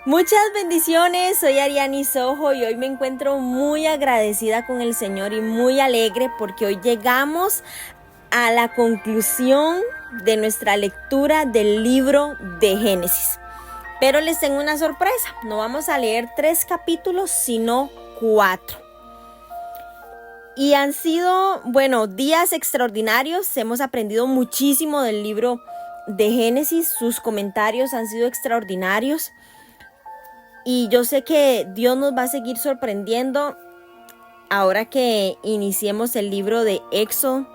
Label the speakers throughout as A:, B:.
A: Muchas bendiciones, soy Ariani Sojo y hoy me encuentro muy agradecida con el Señor y muy alegre porque hoy llegamos a la conclusión de nuestra lectura del libro de Génesis. Pero les tengo una sorpresa, no vamos a leer 3 capítulos sino 4. Y han sido, días extraordinarios, hemos aprendido muchísimo del libro de Génesis, sus comentarios han sido extraordinarios. Y yo sé que Dios nos va a seguir sorprendiendo ahora que iniciemos el libro de Éxodo.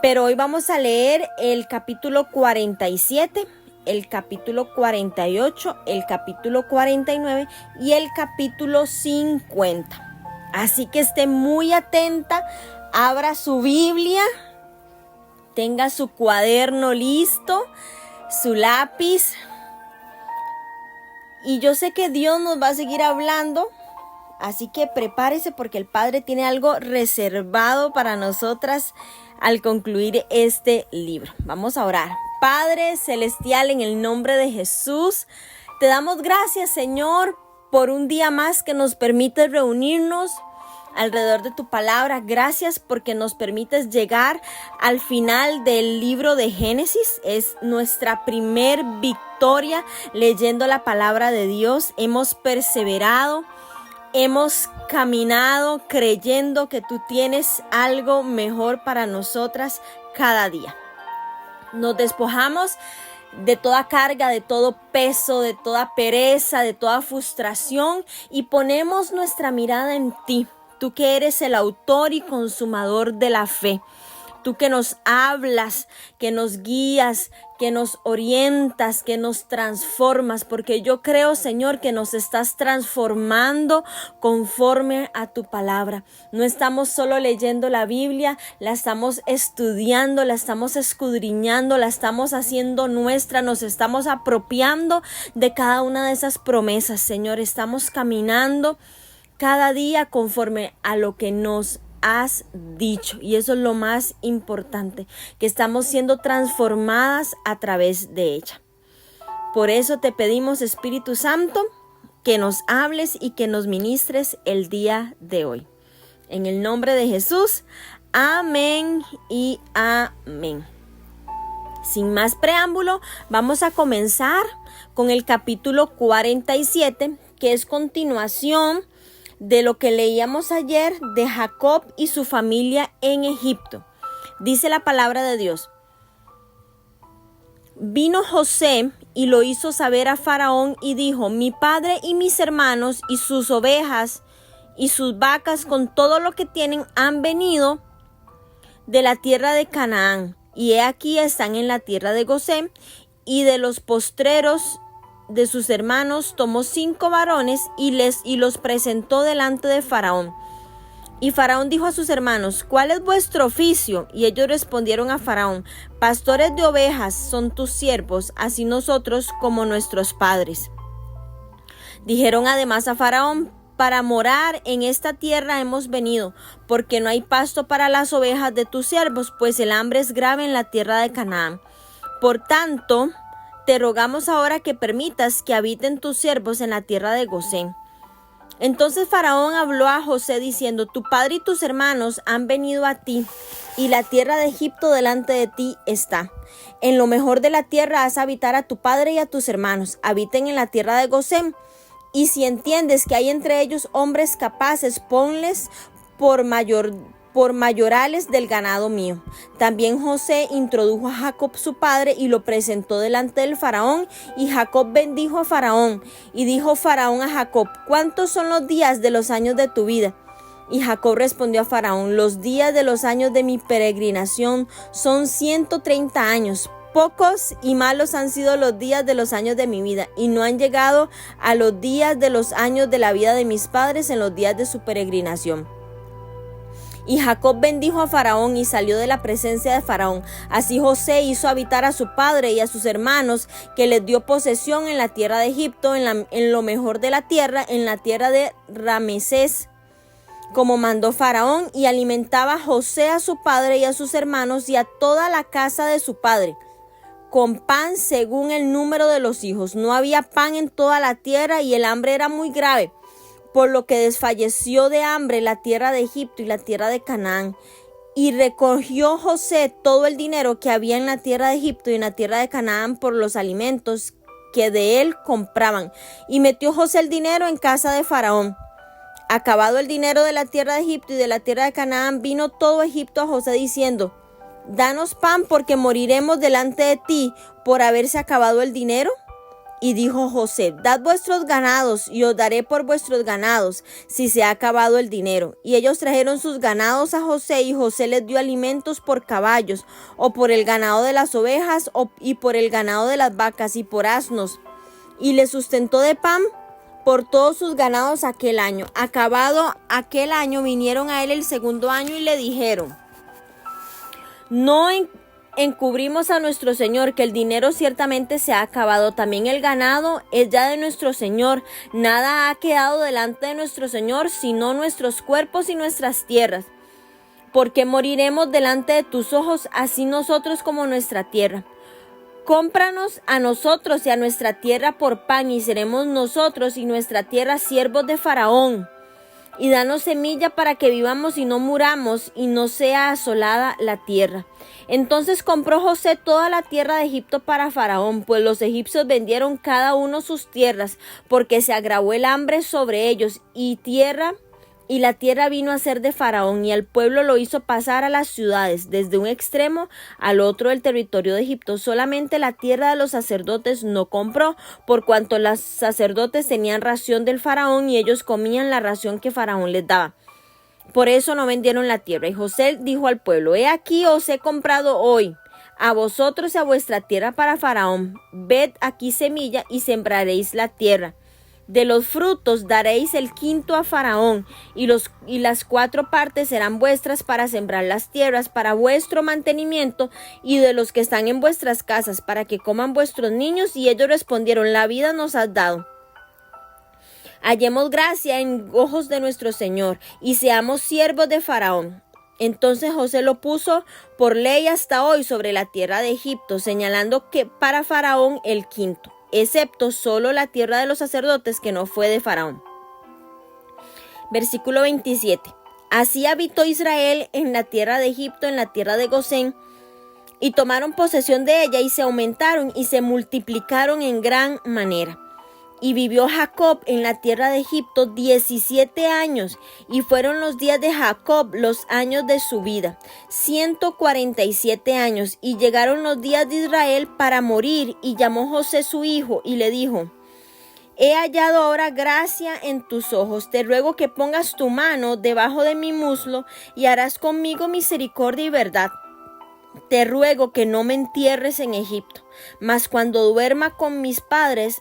A: Pero hoy vamos a leer el capítulo 47, el capítulo 48, el capítulo 49 y el capítulo 50. Así que esté muy atenta, abra su Biblia, tenga su cuaderno listo, su lápiz. Y yo sé que Dios nos va a seguir hablando, así que prepárese porque el Padre tiene algo reservado para nosotras al concluir este libro. Vamos a orar. Padre Celestial, en el nombre de Jesús, te damos gracias, Señor, por un día más que nos permites reunirnos alrededor de tu palabra. Gracias porque nos permites llegar al final del libro de Génesis. Es nuestra primer victoria leyendo la palabra de Dios. Hemos perseverado, hemos caminado creyendo que tú tienes algo mejor para nosotras cada día. Nos despojamos de toda carga, de todo peso, de toda pereza, de toda frustración y ponemos nuestra mirada en ti. Tú que eres el autor y consumador de la fe. Tú que nos hablas, que nos guías, que nos orientas, que nos transformas. Porque yo creo, Señor, que nos estás transformando conforme a tu palabra. No estamos solo leyendo la Biblia, la estamos estudiando, la estamos escudriñando, la estamos haciendo nuestra, nos estamos apropiando de cada una de esas promesas, Señor. Estamos caminando cada día conforme a lo que nos has dicho. Y eso es lo más importante, que estamos siendo transformadas a través de ella. Por eso te pedimos, Espíritu Santo, que nos hables y que nos ministres el día de hoy. En el nombre de Jesús, amén y amén. Sin más preámbulo, vamos a comenzar con el capítulo 47, que es continuación de lo que leíamos ayer de Jacob y su familia en Egipto. Dice la palabra de Dios: vino José y lo hizo saber a Faraón y dijo: mi padre y mis hermanos y sus ovejas y sus vacas con todo lo que tienen han venido de la tierra de Canaán, y he aquí están en la tierra de Gosén. Y de los postreros de sus hermanos tomó 5 varones y los presentó delante de Faraón. Y Faraón dijo a sus hermanos: ¿cuál es vuestro oficio? Y ellos respondieron a Faraón: pastores de ovejas son tus siervos, así nosotros como nuestros padres. Dijeron además a Faraón: para morar en esta tierra hemos venido, porque no hay pasto para las ovejas de tus siervos, pues el hambre es grave en la tierra de Canaán. Por tanto, te rogamos ahora que permitas que habiten tus siervos en la tierra de Gosén. Entonces Faraón habló a José diciendo: tu padre y tus hermanos han venido a ti, y la tierra de Egipto delante de ti está. En lo mejor de la tierra haz habitar a tu padre y a tus hermanos. Habiten en la tierra de Gosén. Y si entiendes que hay entre ellos hombres capaces, ponles por mayorales del ganado mío. También José introdujo a Jacob su padre y lo presentó delante del Faraón, y Jacob bendijo a Faraón. Y dijo Faraón a Jacob: ¿cuántos son los días de los años de tu vida? Y Jacob respondió a Faraón: los días de los años de mi peregrinación son 130 años. Pocos y malos han sido los días de los años de mi vida, y no han llegado a los días de los años de la vida de mis padres en los días de su peregrinación. Y Jacob bendijo a Faraón y salió de la presencia de Faraón. Así José hizo habitar a su padre y a sus hermanos, que les dio posesión en la tierra de Egipto, en lo mejor de la tierra, en la tierra de Ramesés, como mandó Faraón, y alimentaba José a su padre y a sus hermanos y a toda la casa de su padre. con pan según el número de los hijos. No había pan en toda la tierra y el hambre era muy grave, por lo que desfalleció de hambre la tierra de Egipto y la tierra de Canaán. Y recogió José todo el dinero que había en la tierra de Egipto y en la tierra de Canaán por los alimentos que de él compraban. Y metió José el dinero en casa de Faraón. Acabado el dinero de la tierra de Egipto y de la tierra de Canaán, vino todo Egipto a José diciendo: danos pan, porque moriremos delante de ti por haberse acabado el dinero. Y dijo José: dad vuestros ganados, y os daré por vuestros ganados, si se ha acabado el dinero. Y ellos trajeron sus ganados a José, y José les dio alimentos por caballos, o por el ganado de las ovejas, y por el ganado de las vacas, y por asnos. Y les sustentó de pan por todos sus ganados aquel año. Acabado aquel año, vinieron a él el segundo año y le dijeron: no encubrimos a nuestro señor, que el dinero ciertamente se ha acabado. También el ganado es ya de nuestro señor. Nada ha quedado delante de nuestro señor, sino nuestros cuerpos y nuestras tierras. Porque moriremos delante de tus ojos, así nosotros como nuestra tierra. Cómpranos a nosotros y a nuestra tierra por pan, y seremos nosotros y nuestra tierra siervos de Faraón. Y danos semilla para que vivamos y no muramos, y no sea asolada la tierra. Entonces compró José toda la tierra de Egipto para Faraón, pues los egipcios vendieron cada uno sus tierras, porque se agravó el hambre sobre ellos, y la tierra vino a ser de Faraón, y al pueblo lo hizo pasar a las ciudades, desde un extremo al otro del territorio de Egipto. Solamente la tierra de los sacerdotes no compró, por cuanto los sacerdotes tenían ración del Faraón, y ellos comían la ración que Faraón les daba. Por eso no vendieron la tierra. Y José dijo al pueblo: he aquí os he comprado hoy a vosotros y a vuestra tierra para Faraón. Ved aquí semilla y sembraréis la tierra. De los frutos daréis el quinto a Faraón, y las 4 partes serán vuestras para sembrar las tierras, para vuestro mantenimiento y de los que están en vuestras casas, para que coman vuestros niños. Y ellos respondieron: la vida nos has dado. Hallemos gracia en ojos de nuestro Señor, y seamos siervos de Faraón. Entonces José lo puso por ley hasta hoy sobre la tierra de Egipto, señalando que para Faraón el quinto, excepto solo la tierra de los sacerdotes, que no fue de Faraón. Versículo 27. Así habitó Israel en la tierra de Egipto, en la tierra de Gosén, y tomaron posesión de ella, y se aumentaron y se multiplicaron en gran manera. Y vivió Jacob en la tierra de Egipto 17 años, y fueron los días de Jacob los años de su vida, 147 años. Y llegaron los días de Israel para morir, y llamó José su hijo, y le dijo: he hallado ahora gracia en tus ojos, te ruego que pongas tu mano debajo de mi muslo, y harás conmigo misericordia y verdad. Te ruego que no me entierres en Egipto, mas cuando duerma con mis padres,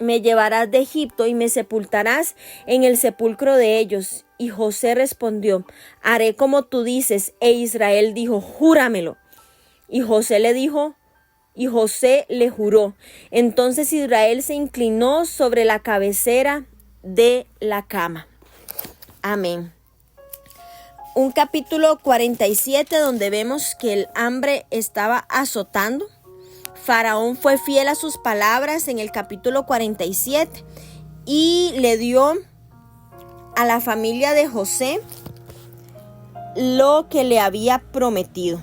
A: me llevarás de Egipto y me sepultarás en el sepulcro de ellos. Y José respondió: haré como tú dices. E Israel dijo: júramelo. Y José le juró. Entonces Israel se inclinó sobre la cabecera de la cama. Amén. Un capítulo 47 donde vemos que el hambre estaba azotando. Faraón fue fiel a sus palabras en el capítulo 47 y le dio a la familia de José lo que le había prometido.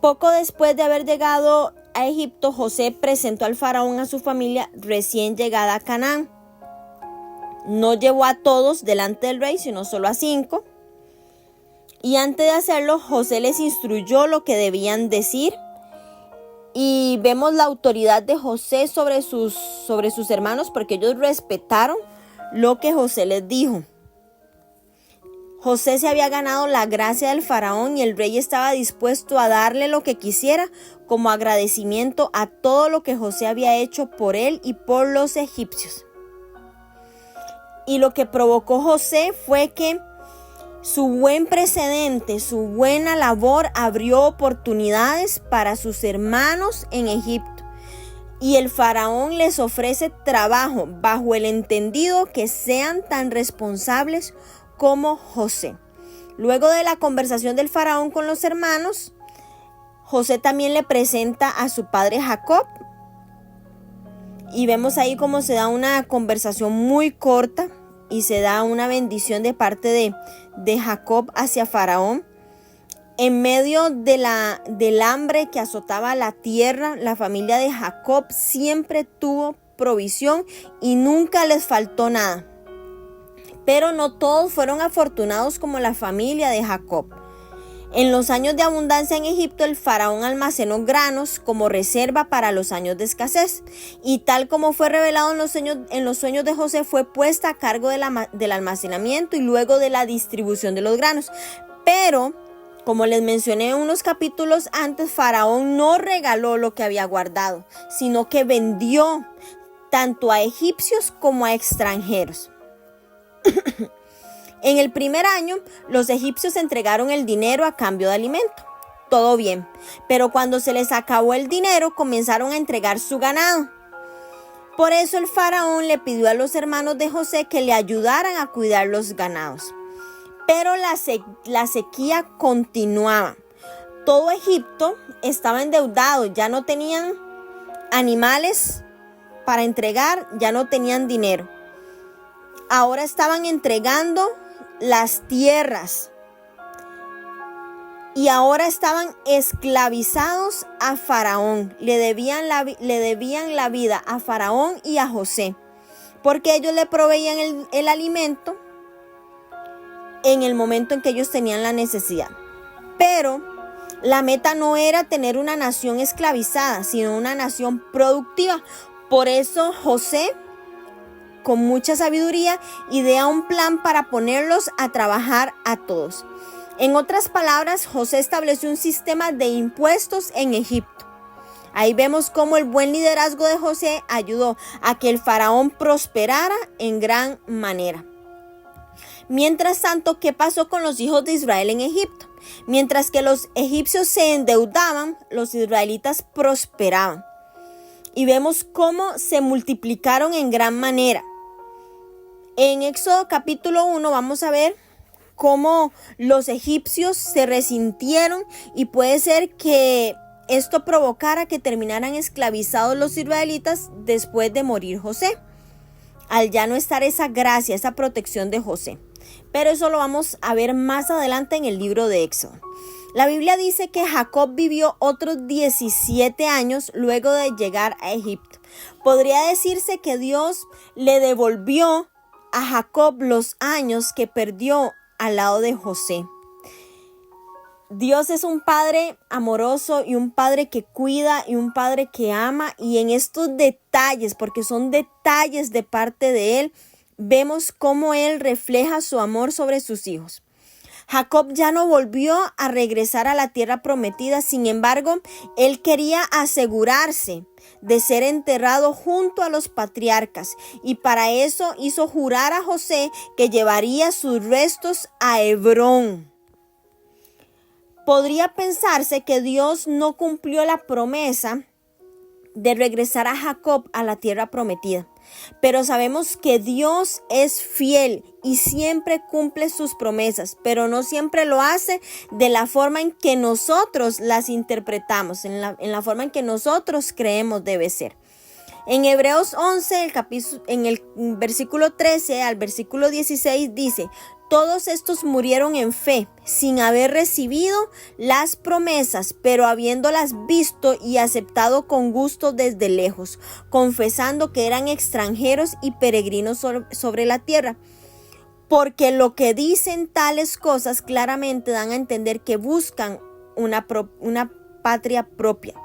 A: Poco después de haber llegado a Egipto, José presentó al faraón a su familia recién llegada a Canaán. No llevó a todos delante del rey, sino solo a 5. Y antes de hacerlo, José les instruyó lo que debían decir. Y vemos la autoridad de José sobre sus hermanos, porque ellos respetaron lo que José les dijo. José se había ganado la gracia del faraón, y el rey estaba dispuesto a darle lo que quisiera como agradecimiento a todo lo que José había hecho por él y por los egipcios. Y lo que provocó José fue que su buen precedente, su buena labor abrió oportunidades para sus hermanos en Egipto. Y el faraón les ofrece trabajo bajo el entendido que sean tan responsables como José. Luego de la conversación del faraón con los hermanos, José también le presenta a su padre Jacob. Y vemos ahí cómo se da una conversación muy corta y se da una bendición de parte de Jacob hacia faraón. En medio del hambre que azotaba la tierra, la familia de Jacob siempre tuvo provisión y nunca les faltó nada. Pero no todos fueron afortunados como la familia de Jacob. En los años de abundancia en Egipto, el faraón almacenó granos como reserva para los años de escasez. Y tal como fue revelado en los sueños de José, fue puesta a cargo del almacenamiento y luego de la distribución de los granos. Pero, como les mencioné unos capítulos antes, faraón no regaló lo que había guardado, sino que vendió tanto a egipcios como a extranjeros. En el primer año, los egipcios entregaron el dinero a cambio de alimento. Todo bien, pero cuando se les acabó el dinero, comenzaron a entregar su ganado. Por eso el faraón le pidió a los hermanos de José que le ayudaran a cuidar los ganados. Pero la sequía continuaba. Todo Egipto estaba endeudado, ya no tenían animales para entregar, ya no tenían dinero. Ahora estaban entregando las tierras y ahora estaban esclavizados a faraón. Le debían la vida a faraón y a José, porque ellos le proveían el alimento en el momento en que ellos tenían la necesidad. Pero la meta no era tener una nación esclavizada, sino una nación productiva. Por eso José, con mucha sabiduría, idea un plan para ponerlos a trabajar a todos. En otras palabras, José estableció un sistema de impuestos en Egipto. Ahí vemos cómo el buen liderazgo de José ayudó a que el faraón prosperara en gran manera. Mientras tanto, ¿qué pasó con los hijos de Israel en Egipto? Mientras que los egipcios se endeudaban, los israelitas prosperaban. Y vemos cómo se multiplicaron en gran manera. En Éxodo capítulo 1 vamos a ver cómo los egipcios se resintieron y puede ser que esto provocara que terminaran esclavizados los israelitas después de morir José, al ya no estar esa gracia, esa protección de José. Pero eso lo vamos a ver más adelante en el libro de Éxodo. La Biblia dice que Jacob vivió otros 17 años luego de llegar a Egipto. Podría decirse que Dios le devolvió a Jacob los años que perdió al lado de José. Dios es un padre amoroso y un padre que cuida y un padre que ama, y en estos detalles, porque son detalles de parte de Él, vemos cómo Él refleja su amor sobre sus hijos. Jacob ya no volvió a regresar a la tierra prometida, sin embargo, él quería asegurarse de ser enterrado junto a los patriarcas, y para eso hizo jurar a José que llevaría sus restos a Hebrón. Podría pensarse que Dios no cumplió la promesa de regresar a Jacob a la tierra prometida, pero sabemos que Dios es fiel y siempre cumple sus promesas, pero no siempre lo hace de la forma en que nosotros las interpretamos, en la forma en que nosotros creemos debe ser. En Hebreos 11, en el versículo 13 al versículo 16 dice: todos estos murieron en fe, sin haber recibido las promesas, pero habiéndolas visto y aceptado con gusto desde lejos, confesando que eran extranjeros y peregrinos sobre la tierra. Porque lo que dicen tales cosas claramente dan a entender que buscan una patria propia.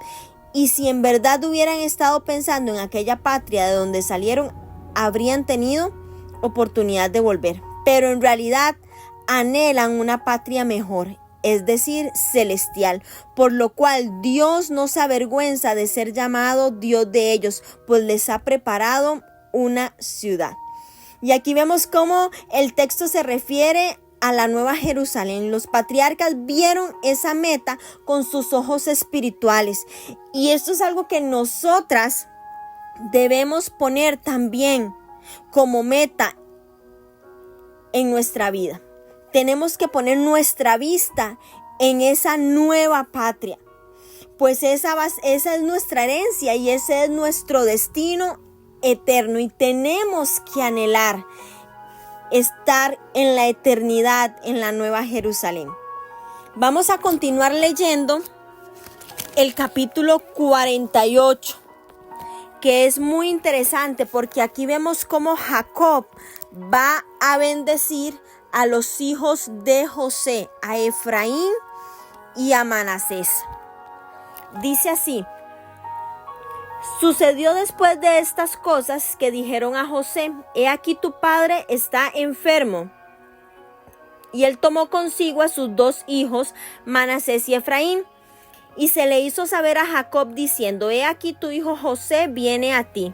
A: Y si en verdad hubieran estado pensando en aquella patria de donde salieron, habrían tenido oportunidad de volver. Pero en realidad anhelan una patria mejor, es decir, celestial, por lo cual Dios no se avergüenza de ser llamado Dios de ellos, pues les ha preparado una ciudad. Y aquí vemos cómo el texto se refiere a la Nueva Jerusalén. Los patriarcas vieron esa meta con sus ojos espirituales, y esto es algo que nosotras debemos poner también como meta en nuestra vida. tenemos que poner nuestra vista en esa nueva patria, pues esa es nuestra herencia y ese es nuestro destino eterno, y tenemos que anhelar estar en la eternidad en la Nueva Jerusalén. Vamos a continuar leyendo el capítulo 48, que es muy interesante porque aquí vemos cómo Jacob va a bendecir a los hijos de José, a Efraín y a Manasés. Dice así: sucedió después de estas cosas que dijeron a José: he aquí tu padre está enfermo. Y él tomó consigo a sus 2 hijos, Manasés y Efraín, y se le hizo saber a Jacob diciendo: he aquí tu hijo José viene a ti.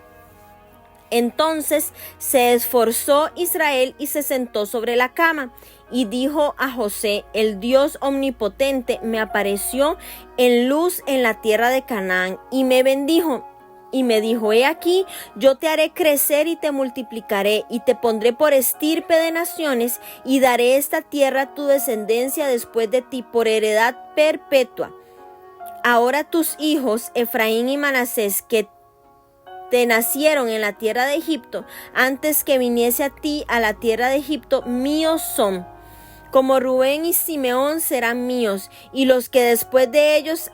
A: Entonces se esforzó Israel y se sentó sobre la cama, y dijo a José: el Dios omnipotente me apareció en luz en la tierra de Canaán y me bendijo. Y me dijo: he aquí, yo te haré crecer y te multiplicaré, y te pondré por estirpe de naciones, y daré esta tierra a tu descendencia después de ti por heredad perpetua. Ahora tus hijos, Efraín y Manasés, que te nacieron en la tierra de Egipto, antes que viniese a ti a la tierra de Egipto, míos son. Como Rubén y Simeón serán míos, y los que después de ellos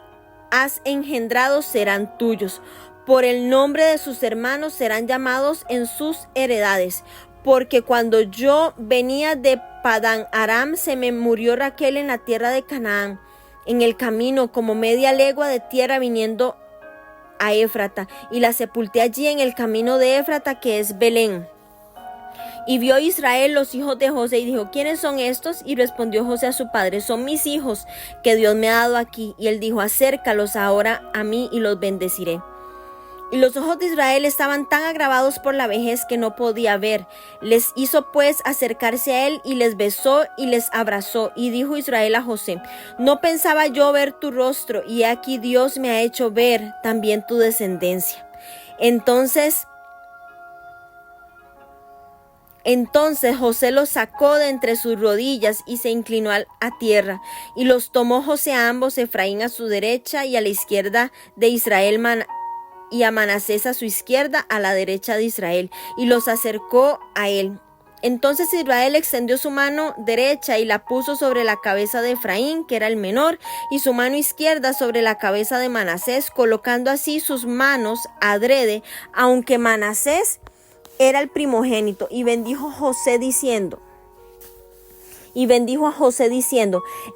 A: has engendrado serán tuyos. Por el nombre de sus hermanos serán llamados en sus heredades. Porque cuando yo venía de Padán Aram, se me murió Raquel en la tierra de Canaán, en el camino, como media legua de tierra viniendo a Éfrata, y la sepulté allí en el camino de Éfrata, que es Belén. Y vio Israel los hijos de José y dijo: ¿quiénes son estos? Y respondió José a su padre: son mis hijos que Dios me ha dado aquí. Y él dijo: acércalos ahora a mí y los bendeciré. Y los ojos de Israel estaban tan agravados por la vejez que no podía ver. Les hizo pues acercarse a él y les besó y les abrazó. Y dijo Israel a José: no pensaba yo ver tu rostro, y aquí Dios me ha hecho ver también tu descendencia. Entonces José los sacó de entre sus rodillas y se inclinó a tierra. Y los tomó José a ambos, Efraín a su derecha y a la izquierda de Israel, y a Manasés a su izquierda, a la derecha de Israel, y los acercó a él. Entonces Israel extendió su mano derecha y la puso sobre la cabeza de Efraín, que era el menor, y su mano izquierda sobre la cabeza de Manasés, colocando así sus manos adrede, aunque Manasés era el primogénito. Y bendijo a José diciendo: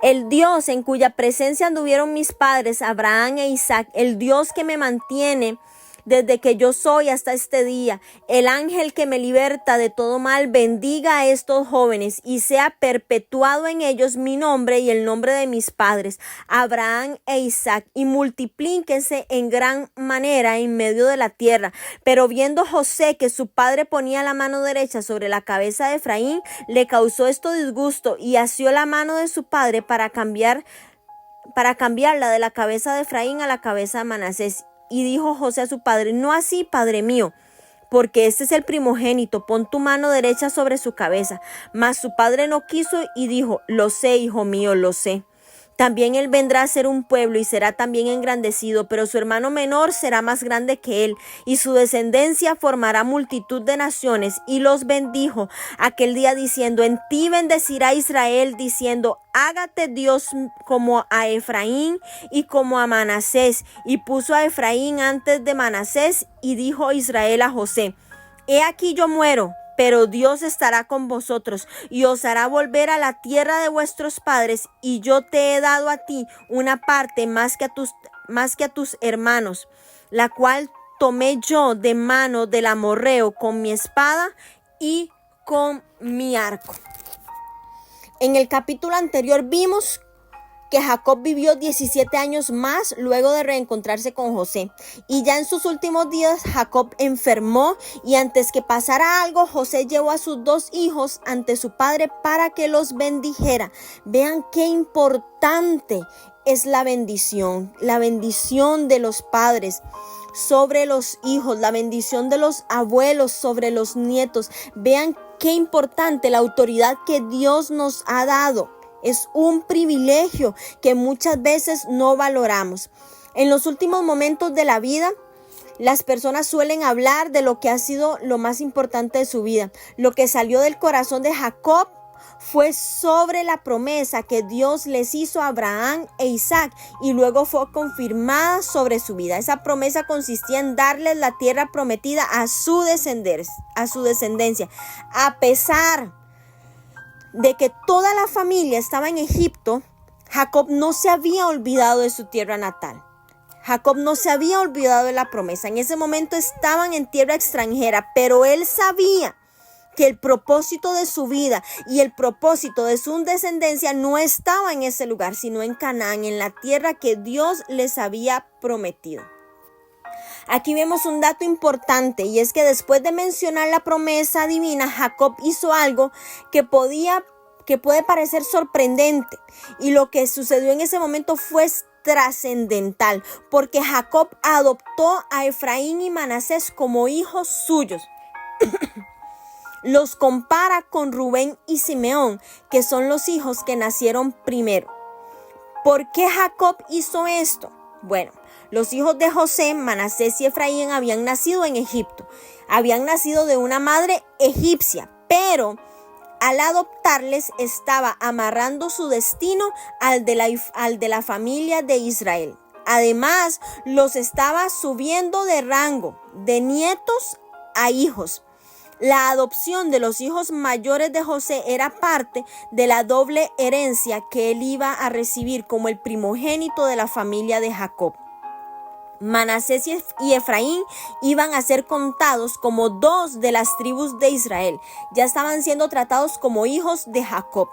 A: el Dios en cuya presencia anduvieron mis padres Abraham e Isaac, el Dios que me mantiene desde que yo soy hasta este día, el ángel que me liberta de todo mal, bendiga a estos jóvenes y sea perpetuado en ellos mi nombre y el nombre de mis padres, Abraham e Isaac, y multiplíquense en gran manera en medio de la tierra. Pero viendo José que su padre ponía la mano derecha sobre la cabeza de Efraín, le causó esto disgusto y asió la mano de su padre para cambiarla de la cabeza de Efraín a la cabeza de Manasés. Y dijo José a su padre: no así, padre mío, porque este es el primogénito, pon tu mano derecha sobre su cabeza. Mas su padre no quiso y dijo: lo sé, hijo mío, lo sé. También él vendrá a ser un pueblo y será también engrandecido, pero su hermano menor será más grande que él, y su descendencia formará multitud de naciones. Y los bendijo aquel día diciendo: en ti bendecirá Israel, diciendo: hágate Dios como a Efraín y como a Manasés. Y puso a Efraín antes de Manasés, y dijo Israel a José: he aquí yo muero, pero Dios estará con vosotros y os hará volver a la tierra de vuestros padres, y yo te he dado a ti una parte más que a tus hermanos, la cual tomé yo de mano del amorreo con mi espada y con mi arco. En el capítulo anterior vimos que Jacob vivió 17 años más luego de reencontrarse con José. Y ya en sus últimos días Jacob enfermó, y antes que pasara algo, José llevó a sus 2 hijos ante su padre para que los bendijera. Vean qué importante es la bendición de los padres sobre los hijos, la bendición de los abuelos sobre los nietos. Vean qué importante la autoridad que Dios nos ha dado. Es un privilegio que muchas veces no valoramos. En los últimos momentos de la vida, las personas suelen hablar de lo que ha sido lo más importante de su vida. Lo que salió del corazón de Jacob fue sobre la promesa que Dios les hizo a Abraham e Isaac y luego fue confirmada sobre su vida. Esa promesa consistía en darles la tierra prometida a su descendencia. A pesar de que toda la familia estaba en Egipto, Jacob no se había olvidado de su tierra natal. Jacob no se había olvidado de la promesa. En ese momento estaban en tierra extranjera, pero él sabía que el propósito de su vida y el propósito de su descendencia no estaba en ese lugar, sino en Canaán, en la tierra que Dios les había prometido. Aquí vemos un dato importante y es que después de mencionar la promesa divina, Jacob hizo algo que puede parecer sorprendente, y lo que sucedió en ese momento fue trascendental, porque Jacob adoptó a Efraín y Manasés como hijos suyos. Los compara con Rubén y Simeón, que son los hijos que nacieron primero. ¿Por qué Jacob hizo esto? Bueno, los hijos de José, Manasés y Efraín habían nacido en Egipto. Habían nacido de una madre egipcia, pero al adoptarles estaba amarrando su destino al de la familia de Israel. Además, los estaba subiendo de rango, de nietos a hijos. La adopción de los hijos mayores de José era parte de la doble herencia que él iba a recibir como el primogénito de la familia de Jacob. Manasés y Efraín iban a ser contados como dos de las tribus de Israel. Ya estaban siendo tratados como hijos de Jacob.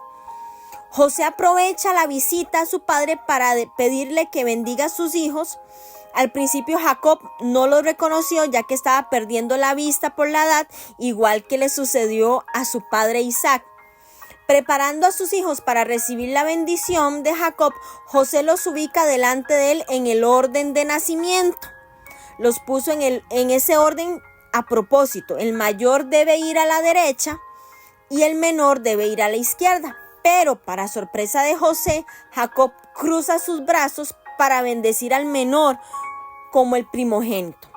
A: José aprovecha la visita a su padre para pedirle que bendiga a sus hijos. Al principio Jacob no lo reconoció, ya que estaba perdiendo la vista por la edad, igual que le sucedió a su padre Isaac. Preparando a sus hijos para recibir la bendición de Jacob, José los ubica delante de él en el orden de nacimiento. Los puso en ese orden a propósito. El mayor debe ir a la derecha y el menor debe ir a la izquierda. Pero para sorpresa de José, Jacob cruza sus brazos para bendecir al menor como el primogénito.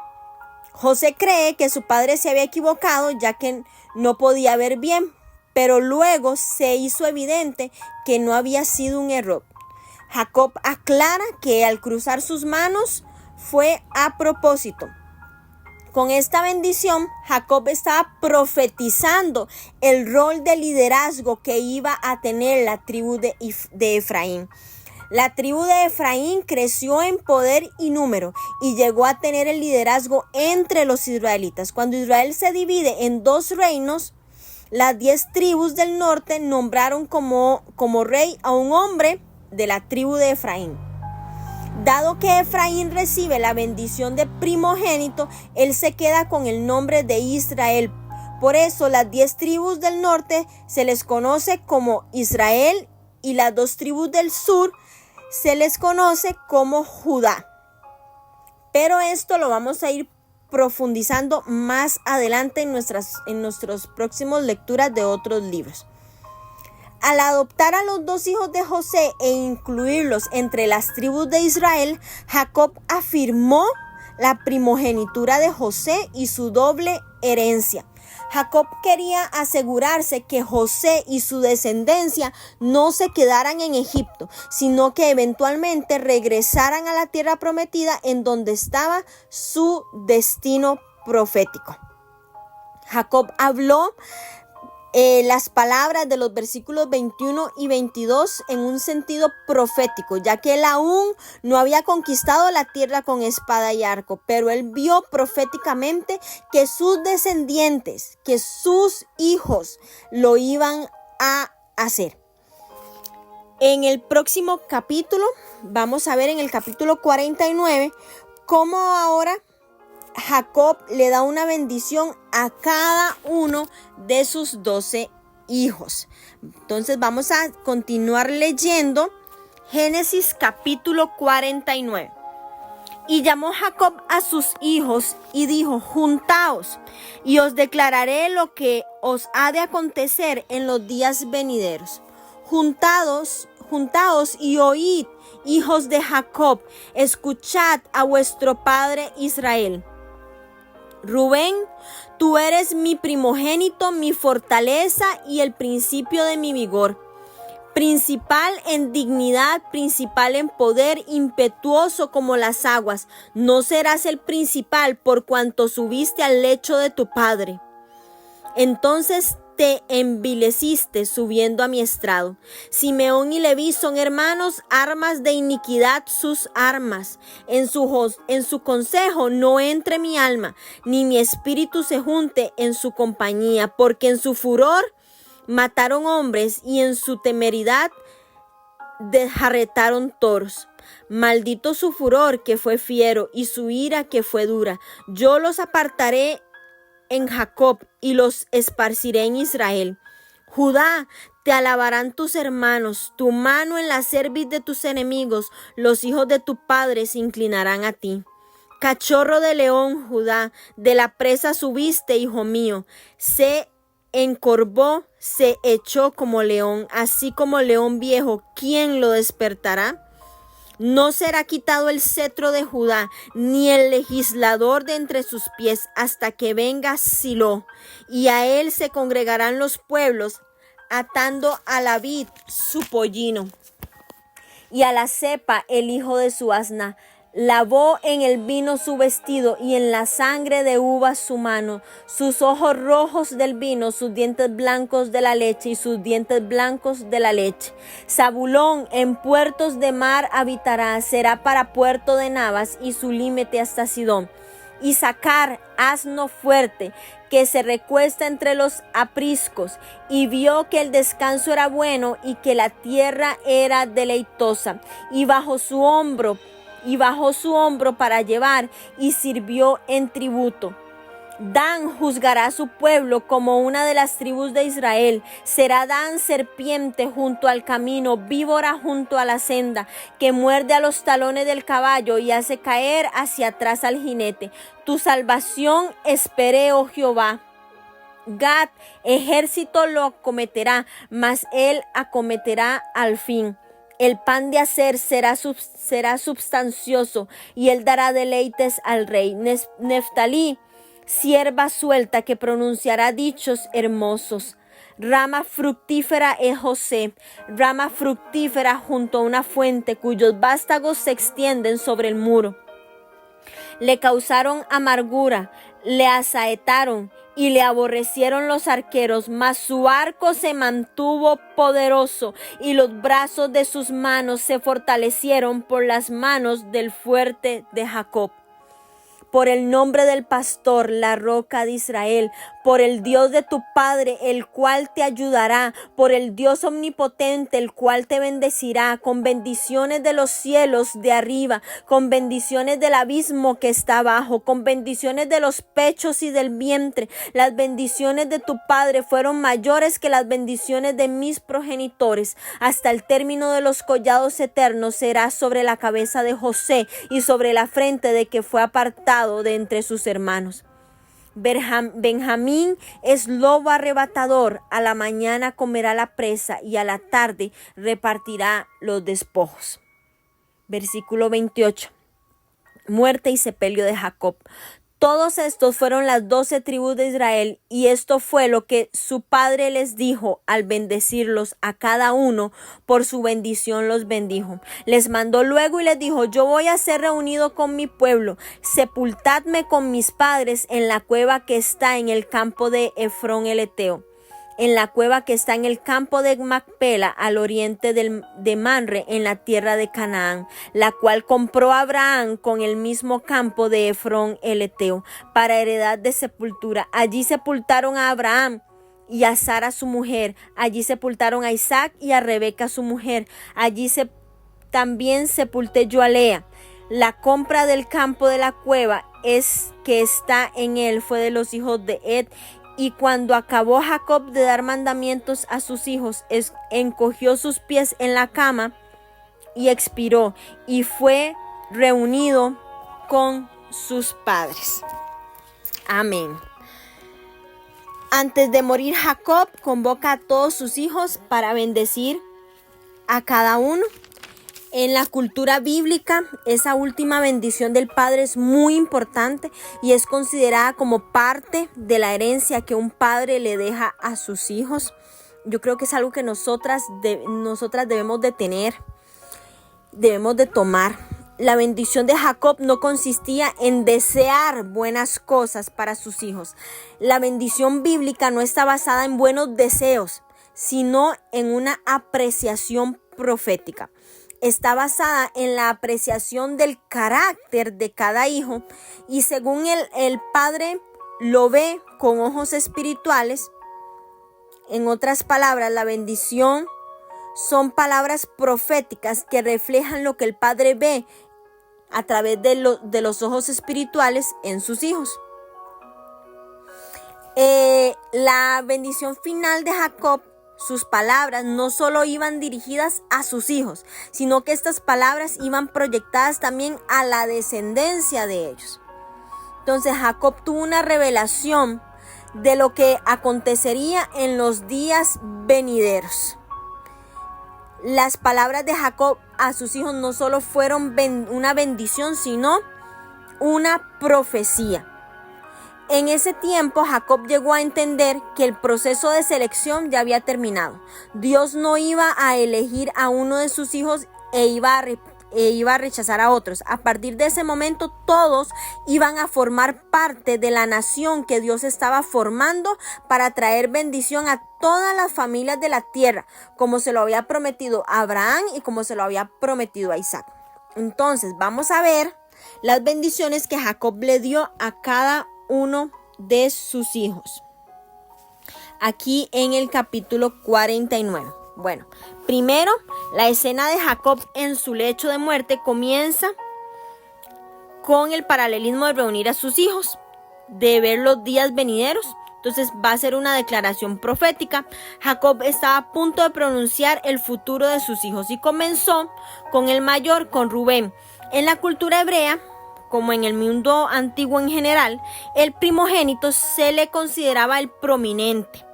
A: José cree que su padre se había equivocado, ya que no podía ver bien, pero luego se hizo evidente que no había sido un error. Jacob aclara que al cruzar sus manos fue a propósito. Con esta bendición, Jacob estaba profetizando el rol de liderazgo que iba a tener la tribu de Efraín. La tribu de Efraín creció en poder y número y llegó a tener el liderazgo entre los israelitas. Cuando Israel se divide en dos reinos, las 10 tribus del norte nombraron como rey a un hombre de la tribu de Efraín. Dado que Efraín recibe la bendición de primogénito, él se queda con el nombre de Israel. Por eso las 10 tribus del norte se les conoce como Israel y las 2 tribus del sur se les conoce como Judá. Pero esto lo vamos a ir profundizando más adelante en nuestras próximas lecturas de otros libros. Al adoptar a los 2 hijos de José e incluirlos entre las tribus de Israel, Jacob afirmó la primogenitura de José y su doble herencia. Jacob quería asegurarse que José y su descendencia no se quedaran en Egipto, sino que eventualmente regresaran a la tierra prometida en donde estaba su destino profético. Jacob habló las palabras de los versículos 21 y 22 en un sentido profético, ya que él aún no había conquistado la tierra con espada y arco, pero él vio proféticamente que sus descendientes, que sus hijos lo iban a hacer. En el próximo capítulo vamos a ver, en el capítulo 49, cómo ahora Jacob le da una bendición a cada uno de sus 12 hijos. Entonces vamos a continuar leyendo Génesis capítulo 49. Y llamó Jacob a sus hijos y dijo: juntaos, y os declararé lo que os ha de acontecer en los días venideros. Juntaos y oíd, hijos de Jacob, escuchad a vuestro padre Israel. Rubén, tú eres mi primogénito, mi fortaleza y el principio de mi vigor. Principal en dignidad, principal en poder, impetuoso como las aguas. No serás el principal por cuanto subiste al lecho de tu padre. Entonces te envileciste subiendo a mi estrado. Simeón y Leví son hermanos, armas de iniquidad sus armas. En su consejo no entre mi alma, ni mi espíritu se junte en su compañía, porque en su furor mataron hombres y en su temeridad desjarretaron toros. Maldito su furor que fue fiero y su ira que fue dura. Yo los apartaré en Jacob y los esparciré en Israel. Judá, te alabarán tus hermanos, tu mano en la cerviz de tus enemigos, los hijos de tu padre se inclinarán a ti. Cachorro de león, Judá, de la presa subiste, hijo mío. Se encorvó, se echó como león, así como león viejo, ¿quién lo despertará? No será quitado el cetro de Judá, ni el legislador de entre sus pies, hasta que venga Silo, y a él se congregarán los pueblos, atando a la vid su pollino, y a la cepa el hijo de su asna. Lavó en el vino su vestido y en la sangre de uvas su mano, sus ojos rojos del vino, sus dientes blancos de la leche y sus dientes blancos de la leche. Zabulón en puertos de mar habitará, será para puerto de Navas y su límite hasta Sidón. Issacar, asno fuerte, que se recuesta entre los apriscos, y vio que el descanso era bueno y que la tierra era deleitosa, y bajó su hombro para llevar, y sirvió en tributo. Dan juzgará a su pueblo como una de las tribus de Israel. Será Dan serpiente junto al camino, víbora junto a la senda, que muerde a los talones del caballo y hace caer hacia atrás al jinete. Tu salvación esperé, oh Jehová. Gad, ejército lo acometerá, mas él acometerá al fin. El pan de hacer será substancioso, y él dará deleites al rey. Neftalí, sierva suelta que pronunciará dichos hermosos. Rama fructífera es José, rama fructífera junto a una fuente cuyos vástagos se extienden sobre el muro. Le causaron amargura, le asaetaron y le aborrecieron los arqueros, mas su arco se mantuvo poderoso y los brazos de sus manos se fortalecieron por las manos del fuerte de Jacob. Por el nombre del pastor, la roca de Israel, por el Dios de tu padre, el cual te ayudará, por el Dios omnipotente, el cual te bendecirá, con bendiciones de los cielos de arriba, con bendiciones del abismo que está abajo, con bendiciones de los pechos y del vientre. Las bendiciones de tu padre fueron mayores que las bendiciones de mis progenitores. Hasta el término de los collados eternos será sobre la cabeza de José y sobre la frente de que fue apartado de entre sus hermanos. Benjamín es lobo arrebatador, a la mañana comerá la presa y a la tarde repartirá los despojos. Versículo 28. Muerte y sepelio de Jacob. Todos estos fueron las 12 tribus de Israel, y esto fue lo que su padre les dijo al bendecirlos a cada uno. Por su bendición los bendijo. Les mandó luego y les dijo: yo voy a ser reunido con mi pueblo. Sepultadme con mis padres en la cueva que está en el campo de Efrón el Eteo, en la cueva que está en el campo de Macpela, al oriente de Manre, en la tierra de Canaán, la cual compró Abraham con el mismo campo de Efrón el Eteo, para heredad de sepultura. Allí sepultaron a Abraham y a Sara su mujer. Allí sepultaron a Isaac y a Rebeca su mujer. Allí también sepulté yo a Lea. La compra del campo de la cueva que está en él fue de los hijos de Ed. Y cuando acabó Jacob de dar mandamientos a sus hijos, encogió sus pies en la cama y expiró, y fue reunido con sus padres. Amén. Antes de morir, Jacob convoca a todos sus hijos para bendecir a cada uno. En la cultura bíblica, esa última bendición del padre es muy importante y es considerada como parte de la herencia que un padre le deja a sus hijos. Yo creo que es algo que nosotras debemos de tener, debemos de tomar. La bendición de Jacob no consistía en desear buenas cosas para sus hijos. La bendición bíblica no está basada en buenos deseos, sino en una apreciación profética. Está basada en la apreciación del carácter de cada hijo y según el padre lo ve con ojos espirituales. En otras palabras, la bendición son palabras proféticas que reflejan lo que el padre ve a través de los ojos espirituales en sus hijos. La bendición final de Jacob, sus palabras no solo iban dirigidas a sus hijos, sino que estas palabras iban proyectadas también a la descendencia de ellos. Entonces Jacob tuvo una revelación de lo que acontecería en los días venideros. Las palabras de Jacob a sus hijos no solo fueron una bendición, sino una profecía. En ese tiempo, Jacob llegó a entender que el proceso de selección ya había terminado. Dios no iba a elegir a uno de sus hijos e iba a rechazar a otros. A partir de ese momento, todos iban a formar parte de la nación que Dios estaba formando para traer bendición a todas las familias de la tierra, como se lo había prometido a Abraham y como se lo había prometido a Isaac. Entonces, vamos a ver las bendiciones que Jacob le dio a cada uno de sus hijos. Aquí en el capítulo 49. Bueno, primero, la escena de Jacob en su lecho de muerte comienza con el paralelismo de reunir a sus hijos, de ver los días venideros. Entonces va a ser una declaración profética. Jacob estaba a punto de pronunciar el futuro de sus hijos y comenzó con el mayor, con Rubén. En la cultura hebrea, como en el mundo antiguo en general, el primogénito se le consideraba el prominente.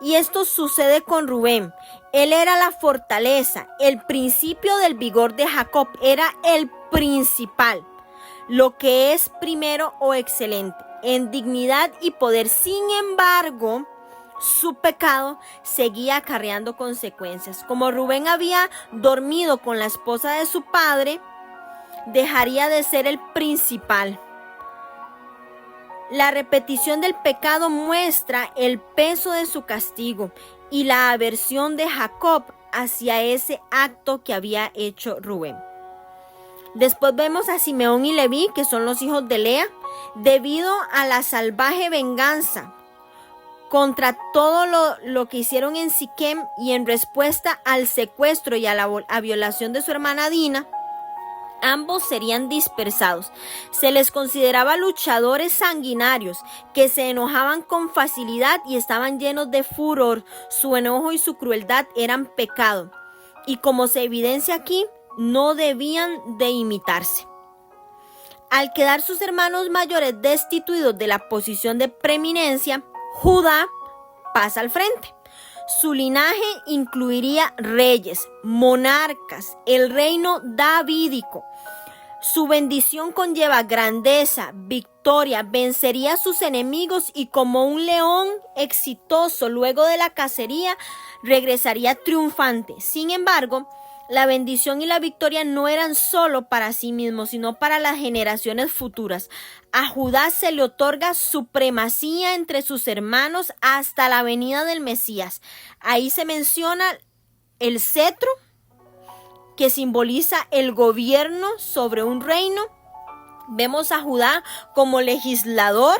A: Y esto sucede con Rubén. Él era la fortaleza, el principio del vigor de Jacob, era el principal, lo que es primero o excelente, en dignidad y poder. Sin embargo, su pecado seguía acarreando consecuencias. Como Rubén había dormido con la esposa de su padre, dejaría de ser el principal. La repetición del pecado muestra el peso de su castigo y la aversión de Jacob hacia ese acto que había hecho Rubén. Después vemos a Simeón y Leví, que son los hijos de Lea, debido a la salvaje venganza contra todo lo que hicieron en Siquem y en respuesta al secuestro y a la violación de su hermana Dina. Ambos serían dispersados. Se les consideraba luchadores sanguinarios que se enojaban con facilidad y estaban llenos de furor. Su enojo y su crueldad eran pecado. Y como se evidencia aquí, no debían de imitarse. Al quedar sus hermanos mayores destituidos de la posición de preeminencia, Judá pasa al frente. Su linaje incluiría reyes, monarcas, el reino davídico. Su bendición conlleva grandeza, victoria, vencería a sus enemigos y como un león exitoso luego de la cacería, regresaría triunfante. Sin embargo, la bendición y la victoria no eran solo para sí mismos, sino para las generaciones futuras. A Judá se le otorga supremacía entre sus hermanos hasta la venida del Mesías. Ahí se menciona el cetro, que simboliza el gobierno sobre un reino. Vemos a Judá como legislador,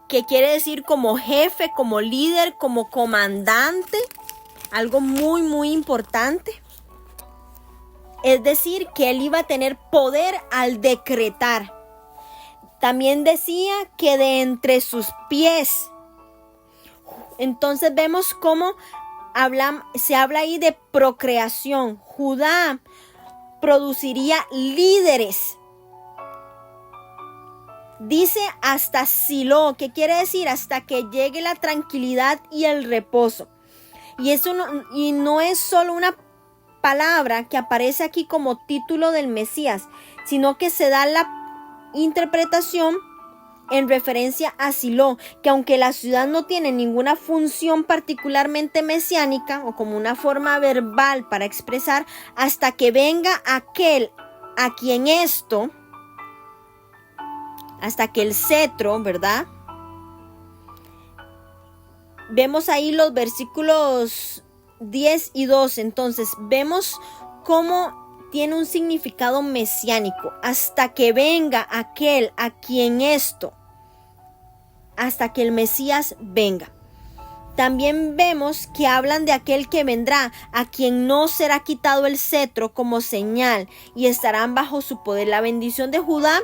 A: que quiere decir como jefe, como líder, como comandante. Algo muy, muy importante. Es decir, que él iba a tener poder al decretar. También decía que de entre sus pies. Entonces vemos cómo se habla ahí de procreación. Judá produciría líderes Dice hasta Silo, que quiere decir hasta que llegue la tranquilidad y el reposo. Y no es solo una palabra que aparece aquí como título del Mesías, sino que se da la interpretación en referencia a Silo, que aunque la ciudad no tiene ninguna función particularmente mesiánica o como una forma verbal para expresar, hasta que venga aquel a quien esto, hasta que el cetro, ¿verdad? Vemos ahí los versículos 10 y 12, entonces vemos cómo tiene un significado mesiánico, hasta que venga aquel a quien esto, hasta que el Mesías venga. También vemos que hablan de aquel que vendrá, a quien no será quitado el cetro como señal y estarán bajo su poder. La bendición de Judá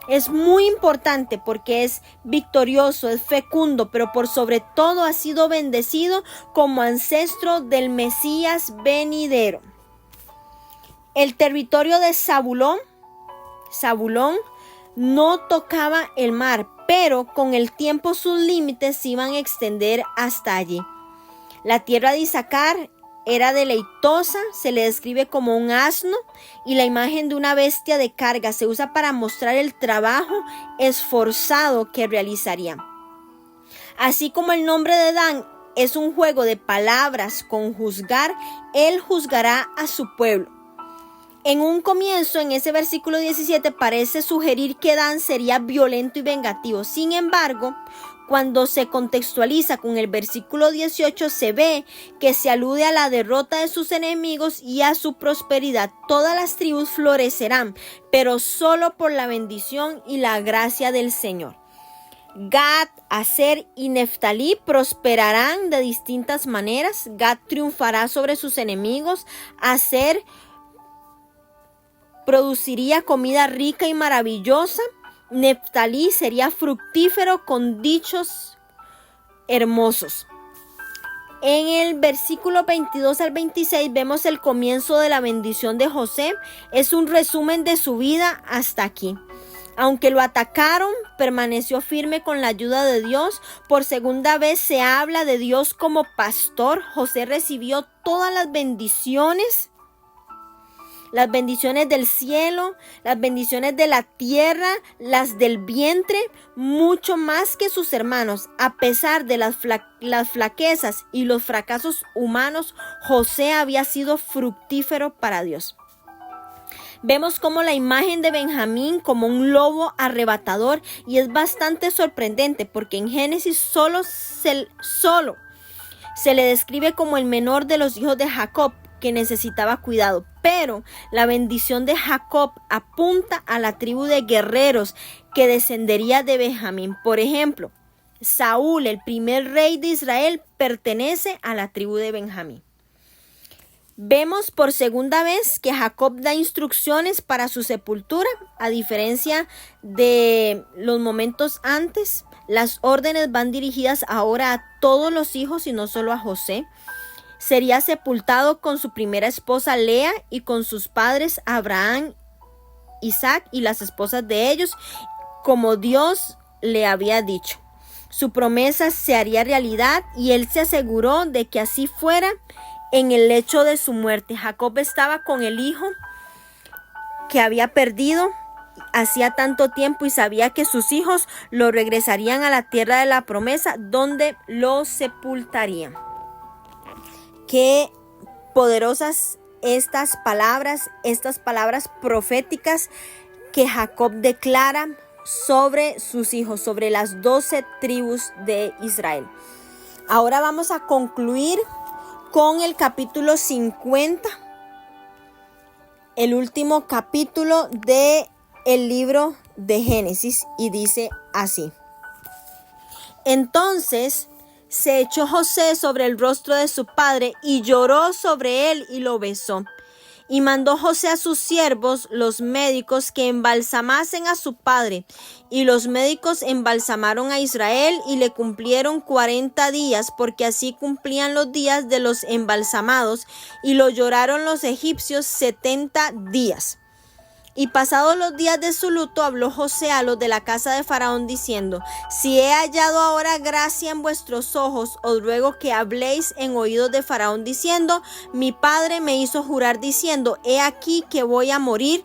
A: es muy importante porque es victorioso, es fecundo, pero por sobre todo ha sido bendecido como ancestro del Mesías venidero. El territorio de Zabulón no tocaba el mar, pero con el tiempo sus límites se iban a extender hasta allí. La tierra de Isaacar era deleitosa, se le describe como un asno, y la imagen de una bestia de carga se usa para mostrar el trabajo esforzado que realizaría. Así como el nombre de Dan es un juego de palabras con juzgar, él juzgará a su pueblo. En un comienzo, en ese versículo 17, parece sugerir que Dan sería violento y vengativo. Sin embargo, cuando se contextualiza con el versículo 18, se ve que se alude a la derrota de sus enemigos y a su prosperidad. Todas las tribus florecerán, pero solo por la bendición y la gracia del Señor. Gad, Aser y Neftalí prosperarán de distintas maneras. Gad triunfará sobre sus enemigos. Aser produciría comida rica y maravillosa. Neftalí sería fructífero con dichos hermosos. En el versículo 22 al 26 vemos el comienzo de la bendición de José. Es un resumen de su vida hasta aquí. Aunque lo atacaron, permaneció firme con la ayuda de Dios. Por segunda vez se habla de Dios como pastor. José recibió todas las bendiciones del cielo, las bendiciones de la tierra, las del vientre, mucho más que sus hermanos. A pesar de las flaquezas y los fracasos humanos, José había sido fructífero para Dios. Vemos como la imagen de Benjamín como un lobo arrebatador, y es bastante sorprendente porque en Génesis solo se le describe como el menor de los hijos de Jacob, que necesitaba cuidado, pero la bendición de Jacob apunta a la tribu de guerreros que descendería de Benjamín. Por ejemplo, Saúl, el primer rey de Israel, pertenece a la tribu de Benjamín. Vemos por segunda vez que Jacob da instrucciones para su sepultura, a diferencia de los momentos antes. Las órdenes van dirigidas ahora a todos los hijos y no solo a José. Sería sepultado con su primera esposa Lea y con sus padres Abraham, Isaac y las esposas de ellos, como Dios le había dicho. Su promesa se haría realidad y él se aseguró de que así fuera en el lecho de su muerte. Jacob estaba con el hijo que había perdido hacía tanto tiempo y sabía que sus hijos lo regresarían a la tierra de la promesa, donde lo sepultarían. Qué poderosas estas palabras proféticas que Jacob declara sobre sus hijos, sobre las 12 tribus de Israel. Ahora vamos a concluir con el capítulo 50, el último capítulo del libro de Génesis, y dice así: Entonces se echó José sobre el rostro de su padre y lloró sobre él y lo besó. Y mandó José a sus siervos, los médicos, que embalsamasen a su padre. Y los médicos embalsamaron a Israel y le cumplieron 40 días, porque así cumplían los días de los embalsamados. Y lo lloraron los egipcios 70 días. Y pasados los días de su luto, habló José a los de la casa de Faraón diciendo: si he hallado ahora gracia en vuestros ojos, os ruego que habléis en oídos de Faraón diciendo: mi padre me hizo jurar diciendo: he aquí que voy a morir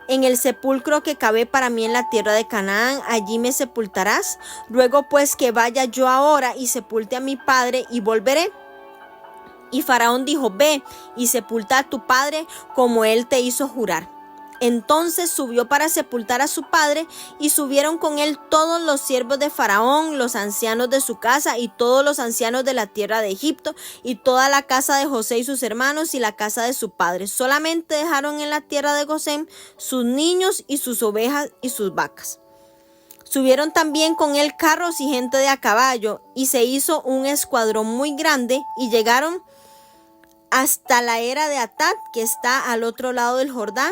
A: en el sepulcro que cavé para mí en la tierra de Canaán, allí me sepultarás. Ruego pues que vaya yo ahora y sepulte a mi padre y volveré. Y Faraón dijo: ve y sepulta a tu padre como él te hizo jurar. Entonces subió para sepultar a su padre, y subieron con él todos los siervos de Faraón, los ancianos de su casa, y todos los ancianos de la tierra de Egipto, y toda la casa de José y sus hermanos, y la casa de su padre. Solamente dejaron en la tierra de Gosén sus niños y sus ovejas y sus vacas. Subieron también con él carros y gente de a caballo, y se hizo un escuadrón muy grande, y llegaron hasta la era de Atad, que está al otro lado del Jordán,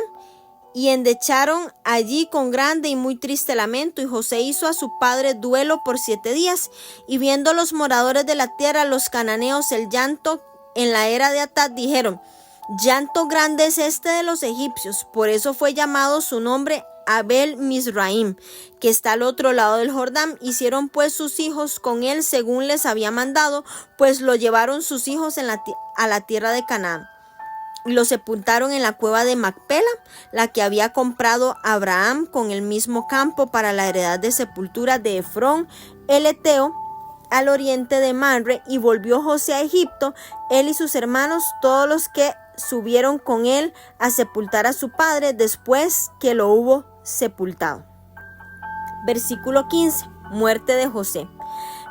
A: y endecharon allí con grande y muy triste lamento. Y José hizo a su padre duelo por 7 días. Y viendo los moradores de la tierra, los cananeos, el llanto en la era de Atad, dijeron: llanto grande es este de los egipcios. Por eso fue llamado su nombre Abel Mizraim, que está al otro lado del Jordán. Hicieron pues sus hijos con él según les había mandado, pues lo llevaron sus hijos a la tierra de Canaán. Y lo sepultaron en la cueva de Macpela, la que había comprado Abraham con el mismo campo para la heredad de sepultura de Efrón el Eteo, al oriente de Manre. Y volvió José a Egipto, él y sus hermanos, todos los que subieron con él a sepultar a su padre después que lo hubo sepultado. Versículo 15. Muerte de José.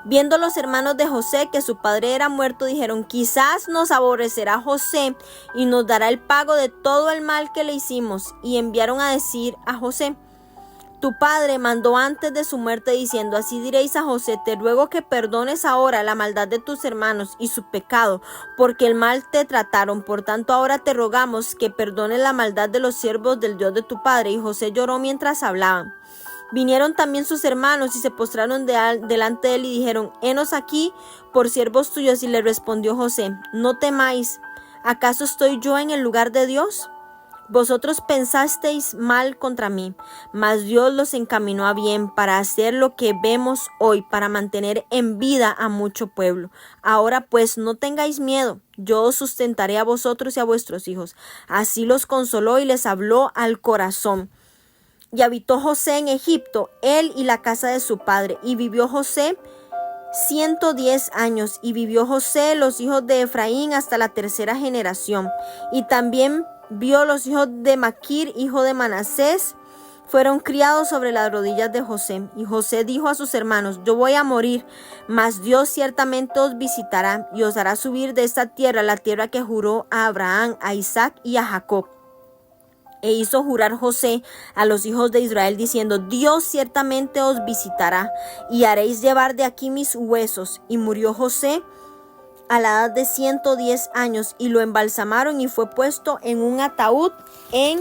A: Viendo los hermanos de José que su padre era muerto, dijeron: quizás nos aborrecerá José y nos dará el pago de todo el mal que le hicimos. Y enviaron a decir a José: tu padre mandó antes de su muerte diciendo: así diréis a José: te ruego que perdones ahora la maldad de tus hermanos y su pecado, porque el mal te trataron. Por tanto ahora te rogamos que perdones la maldad de los siervos del Dios de tu padre. Y José lloró mientras hablaban. Vinieron también sus hermanos y se postraron delante de él y dijeron: henos aquí por siervos tuyos. Y le respondió José: no temáis, ¿acaso estoy yo en el lugar de Dios? Vosotros pensasteis mal contra mí, mas Dios los encaminó a bien para hacer lo que vemos hoy, para mantener en vida a mucho pueblo. Ahora pues no tengáis miedo, yo os sustentaré a vosotros y a vuestros hijos. Así los consoló y les habló al corazón. Y habitó José en Egipto, él y la casa de su padre. Y vivió José 110 años. Y vivió José los hijos de Efraín hasta la 3ª generación. Y también vio los hijos de Maquir, hijo de Manasés. Fueron criados sobre las rodillas de José. Y José dijo a sus hermanos: yo voy a morir, mas Dios ciertamente os visitará y os hará subir de esta tierra, la tierra que juró a Abraham, a Isaac y a Jacob. E hizo jurar José a los hijos de Israel diciendo: Dios ciertamente os visitará y haréis llevar de aquí mis huesos. Y murió José a la edad de 110 años y lo embalsamaron y fue puesto en un ataúd en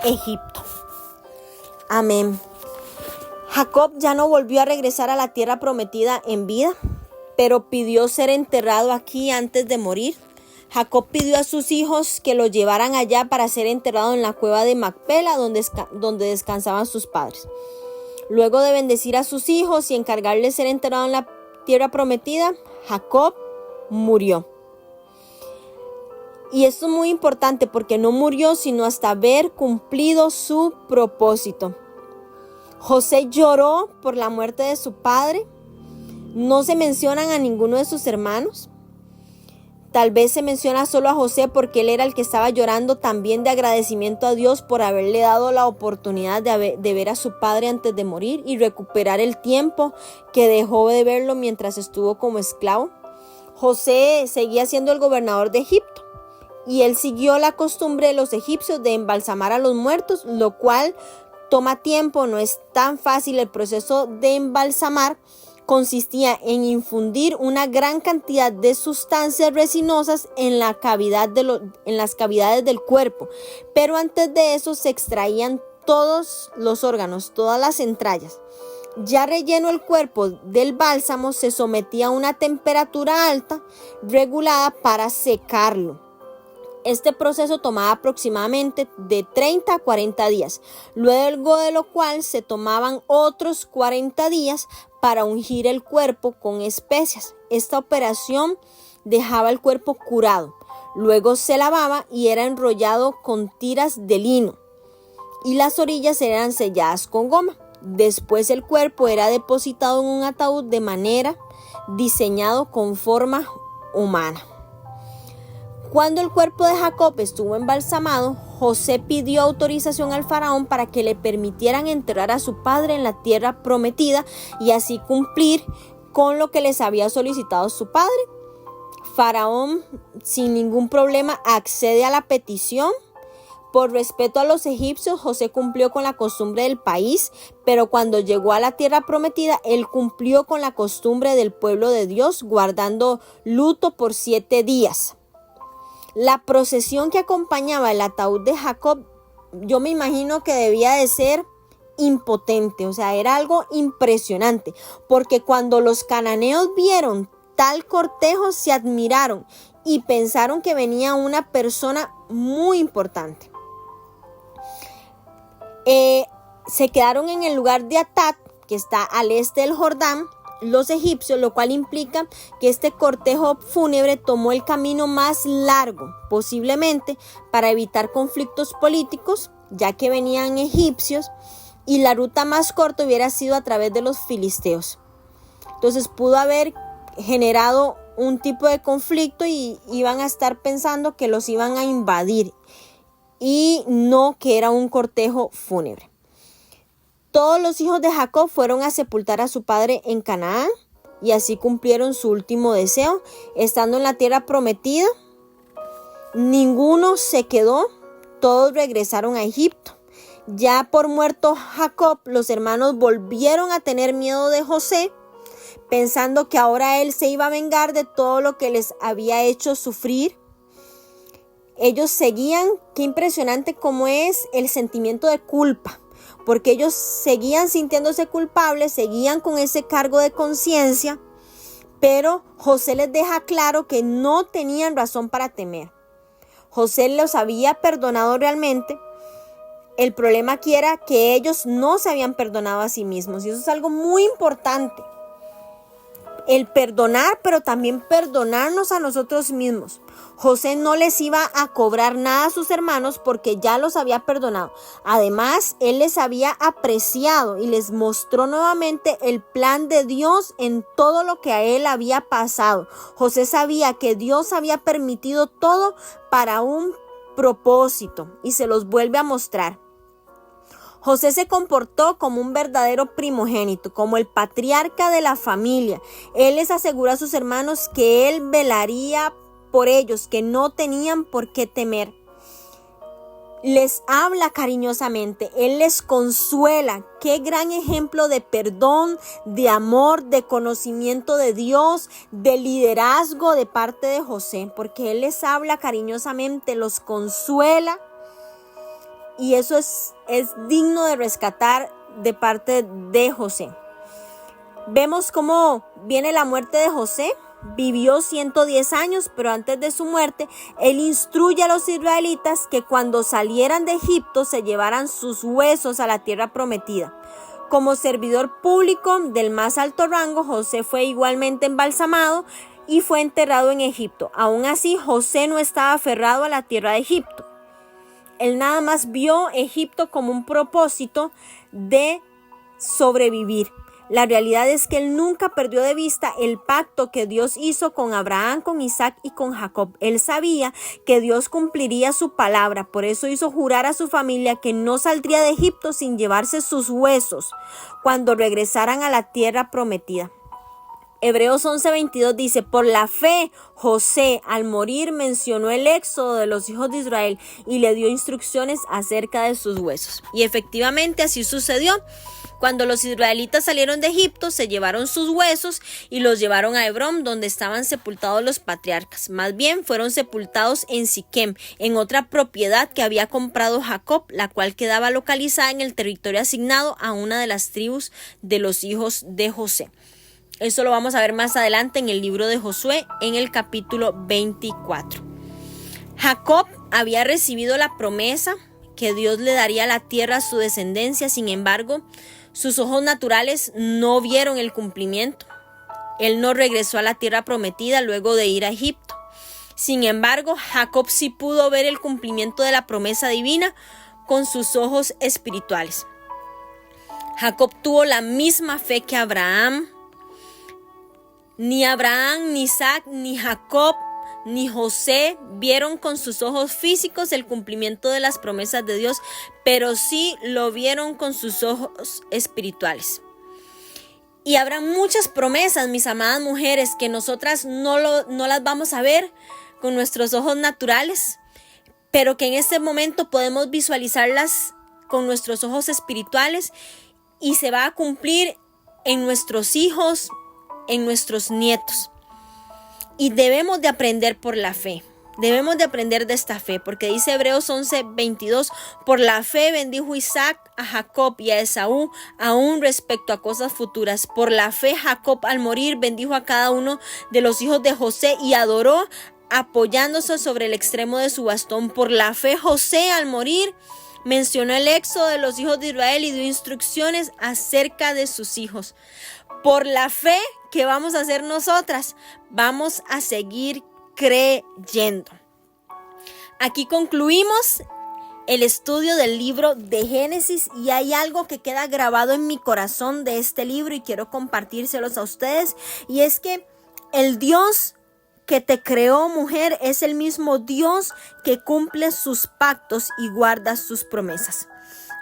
A: Egipto. Amén. Jacob ya no volvió a regresar a la tierra prometida en vida, pero pidió ser enterrado aquí antes de morir. Jacob pidió a sus hijos que lo llevaran allá para ser enterrado en la cueva de Macpela, donde descansaban sus padres. Luego de bendecir a sus hijos y encargarles ser enterrado en la tierra prometida, Jacob murió. Y esto es muy importante porque no murió sino hasta haber cumplido su propósito. José lloró por la muerte de su padre. No se mencionan a ninguno de sus hermanos. Tal vez se menciona solo a José porque él era el que estaba llorando también de agradecimiento a Dios por haberle dado la oportunidad de ver a su padre antes de morir y recuperar el tiempo que dejó de verlo mientras estuvo como esclavo. José seguía siendo el gobernador de Egipto y él siguió la costumbre de los egipcios de embalsamar a los muertos, lo cual toma tiempo, no es tan fácil. El proceso de embalsamar consistía en infundir una gran cantidad de sustancias resinosas en las cavidades del cuerpo, pero antes de eso se extraían todos los órganos, todas las entrañas. Ya relleno el cuerpo del bálsamo, se sometía a una temperatura alta regulada para secarlo. Este proceso tomaba aproximadamente de 30 a 40 días, luego de lo cual se tomaban otros 40 días para ungir el cuerpo con especias. Esta operación dejaba el cuerpo curado, luego se lavaba y era enrollado con tiras de lino y las orillas eran selladas con goma. Después el cuerpo era depositado en un ataúd de manera diseñado con forma humana. Cuando el cuerpo de Jacob estuvo embalsamado, José pidió autorización al faraón para que le permitieran enterrar a su padre en la tierra prometida y así cumplir con lo que les había solicitado su padre. Faraón, sin ningún problema, accede a la petición. Por respeto a los egipcios, José cumplió con la costumbre del país, pero cuando llegó a la tierra prometida, él cumplió con la costumbre del pueblo de Dios, guardando luto por 7 días. La procesión que acompañaba el ataúd de Jacob, yo me imagino que debía de ser impotente, o sea, era algo impresionante, porque cuando los cananeos vieron tal cortejo, se admiraron y pensaron que venía una persona muy importante. Se quedaron en el lugar de Atad, que está al este del Jordán, los egipcios, lo cual implica que este cortejo fúnebre tomó el camino más largo, posiblemente para evitar conflictos políticos, ya que venían egipcios, y la ruta más corta hubiera sido a través de los filisteos. Entonces pudo haber generado un tipo de conflicto y iban a estar pensando que los iban a invadir y no que era un cortejo fúnebre. Todos los hijos de Jacob fueron a sepultar a su padre en Canaán y así cumplieron su último deseo, estando en la tierra prometida. Ninguno se quedó, todos regresaron a Egipto. Ya por muerto Jacob, los hermanos volvieron a tener miedo de José, pensando que ahora él se iba a vengar de todo lo que les había hecho sufrir. Ellos seguían, qué impresionante cómo es el sentimiento de culpa, porque ellos seguían sintiéndose culpables, seguían con ese cargo de conciencia, pero José les deja claro que no tenían razón para temer. José los había perdonado realmente. El problema aquí era que ellos no se habían perdonado a sí mismos, y eso es algo muy importante. El perdonar, pero también perdonarnos a nosotros mismos. José no les iba a cobrar nada a sus hermanos porque ya los había perdonado. Además, él les había apreciado y les mostró nuevamente el plan de Dios en todo lo que a él había pasado. José sabía que Dios había permitido todo para un propósito y se los vuelve a mostrar. José se comportó como un verdadero primogénito, como el patriarca de la familia. Él les aseguró a sus hermanos que él velaría por ellos, que no tenían por qué temer. Les habla cariñosamente, él les consuela. Qué gran ejemplo de perdón, de amor, de conocimiento de Dios, de liderazgo de parte de José, porque él les habla cariñosamente, los consuela. Y eso es digno de rescatar de parte de José. Vemos cómo viene la muerte de José. Vivió 110 años, pero antes de su muerte, él instruye a los israelitas que cuando salieran de Egipto se llevaran sus huesos a la tierra prometida. Como servidor público del más alto rango, José fue igualmente embalsamado y fue enterrado en Egipto. Aún así, José no estaba aferrado a la tierra de Egipto. Él nada más vio Egipto como un propósito de sobrevivir. La realidad es que él nunca perdió de vista el pacto que Dios hizo con Abraham, con Isaac y con Jacob. Él sabía que Dios cumpliría su palabra, por eso hizo jurar a su familia que no saldría de Egipto sin llevarse sus huesos cuando regresaran a la tierra prometida. Hebreos 11:22 dice, por la fe José al morir mencionó el éxodo de los hijos de Israel y le dio instrucciones acerca de sus huesos. Y efectivamente así sucedió. Cuando los israelitas salieron de Egipto, se llevaron sus huesos y los llevaron a Hebrón, donde estaban sepultados los patriarcas. Más bien fueron sepultados en Siquem, en otra propiedad que había comprado Jacob, la cual quedaba localizada en el territorio asignado a una de las tribus de los hijos de José. Eso lo vamos a ver más adelante en el libro de Josué, en el capítulo 24. Jacob había recibido la promesa que Dios le daría la tierra a su descendencia. Sin embargo, sus ojos naturales no vieron el cumplimiento. Él no regresó a la tierra prometida luego de ir a Egipto. Sin embargo, Jacob sí pudo ver el cumplimiento de la promesa divina con sus ojos espirituales. Jacob tuvo la misma fe que Abraham. Ni Abraham, ni Isaac, ni Jacob, ni José vieron con sus ojos físicos el cumplimiento de las promesas de Dios, pero sí lo vieron con sus ojos espirituales. Y habrá muchas promesas, mis amadas mujeres, que nosotras no las vamos a ver con nuestros ojos naturales, pero que en este momento podemos visualizarlas con nuestros ojos espirituales y se va a cumplir en nuestros hijos, en nuestros nietos. Y debemos de aprender por la fe. Debemos de aprender de esta fe, porque dice Hebreos 11:22, por la fe bendijo Isaac a Jacob y a Esaú, aún respecto a cosas futuras. Por la fe Jacob al morir bendijo a cada uno de los hijos de José y adoró apoyándose sobre el extremo de su bastón. Por la fe José al morir mencionó el éxodo de los hijos de Israel y dio instrucciones acerca de sus hijos. Por la fe que vamos a hacer nosotras, vamos a seguir creyendo. Aquí concluimos el estudio del libro de Génesis y hay algo que queda grabado en mi corazón de este libro y quiero compartírselos a ustedes, y es que el Dios que te creó, mujer, es el mismo Dios que cumple sus pactos y guarda sus promesas.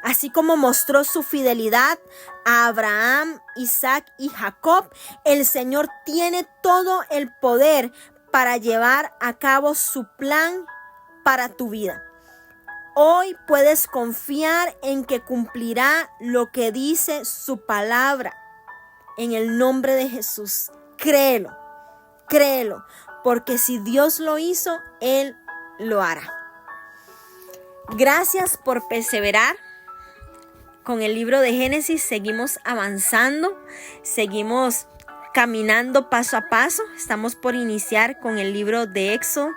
A: Así como mostró su fidelidad a Abraham, Isaac y Jacob, el Señor tiene todo el poder para llevar a cabo su plan para tu vida. Hoy puedes confiar en que cumplirá lo que dice su palabra. En el nombre de Jesús, créelo, porque si Dios lo hizo, Él lo hará. Gracias por perseverar con el libro de Génesis. Seguimos avanzando, seguimos caminando paso a paso. Estamos por iniciar con el libro de Éxodo.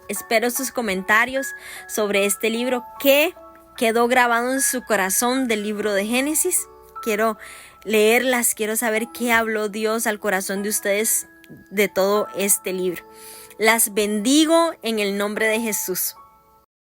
A: Espero sus comentarios sobre este libro. ¿Qué quedó grabado en su corazón del libro de Génesis? Quiero leerlas, quiero saber qué habló Dios al corazón de ustedes de todo este libro. Las bendigo en el nombre de Jesús.